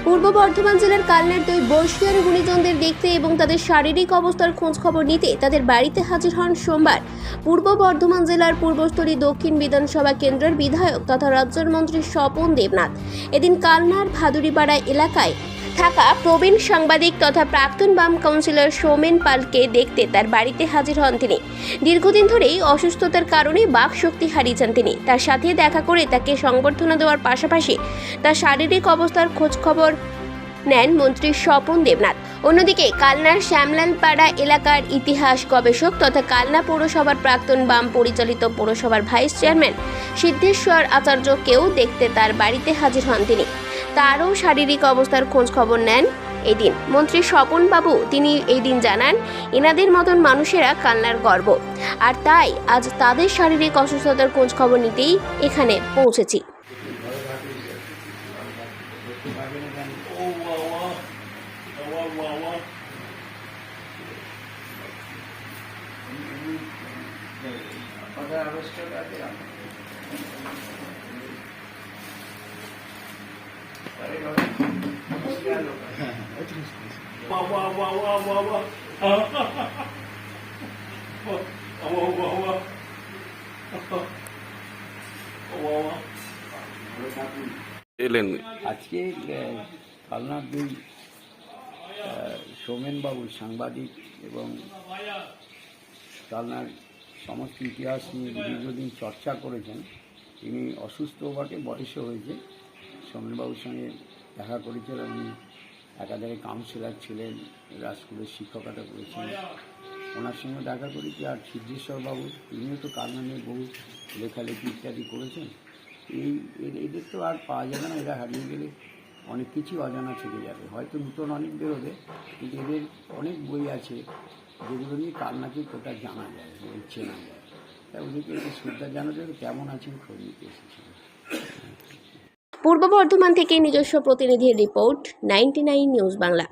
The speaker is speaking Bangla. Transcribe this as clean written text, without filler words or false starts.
পূর্ব বর্ধমান জেলার কালনার দুই বর্ষীয়ান গুণীজনদের দেখতে এবং তাদের শারীরিক অবস্থার খোঁজ খবর নিতে তাদের বাড়িতে হাজির হন সোমবার পূর্ব বর্ধমান জেলার পূর্বস্থলী দক্ষিণ বিধানসভা কেন্দ্রের বিধায়ক তথা রাজ্যের মন্ত্রী স্বপন দেবনাথ। এদিন কালনার ভাদুড়িপাড়া এলাকায় থাকা প্রবীণ সাংবাদিক তথা প্রাক্তন বাম কাউন্সিলর সৌমেন পালকে দেখতে তার বাড়িতে হাজির হন তিনি। দীর্ঘদিন ধরেই অসুস্থতার কারণে বাকশক্তি হারিয়েছেন তিনি। তার সাথে দেখা করে তাকে সংবর্ধনা দেওয়ার পাশাপাশি তার শারীরিক অবস্থার খোঁজ খবর নেন মন্ত্রী স্বপন দেবনাথ। অন্যদিকে কালনার শ্যামলালপাড়া এলাকার ইতিহাস গবেষক তথা কালনা পৌরসভার প্রাক্তন বাম পরিচালিত পৌরসভার ভাইস চেয়ারম্যান সিদ্ধেশ্বর আচার্যকেও দেখতে তার বাড়িতে হাজির হন তিনি। তারও শারীরিক অবস্থার খোঁজ খবর নেন এই দিন মন্ত্রী স্বপন বাবু। তিনি এই দিন জানান, এনাদের মতন মানুষেরা কালনার গর্ব, আর তাই আজ তাদের শারীরিক অসুস্থতার খোঁজ খবর নিতেই এখানে পৌঁছেছি। এলেন আজকে কালনার দুই সৌমেনবাবু সাংবাদিক এবং কালনার সমস্ত ইতিহাস নিয়ে দীর্ঘদিন চর্চা করেছেন। তিনি অসুস্থ বটে, বয়সও হয়েছে। সৌমেনবাবুর সঙ্গে দেখা করেছিলেন। উনি একাধারে কাউন্সিলর ছিলেন, স্কুলের শিক্ষকতা করেছেন। ওনার সঙ্গে দেখা করেছি। আর সিদ্ধেশ্বরবাবু, তিনিও তো কালনা নিয়ে বহু লেখালেখি ইত্যাদি করেছেন। এদের তো আর পাওয়া যাবে না। এরা হারিয়ে গেলে অনেক কিছু অজানা থেকে যাবে। হয়তো নতুন অনেক বেরোবে, কিন্তু এদের অনেক বই আছে যেগুলো নিয়ে কালনাকে কোটা জানা যায়, চেনা যায়। তাই ওদেরকে একটু শ্রদ্ধা জানাতে হবে। কেমন আছেন খোঁজ নিতে এসেছেন। পূর্ব বর্ধমান থেকে নিজস্ব প্রতিনিধির রিপোর্ট, 99 নিউজ বাংলা।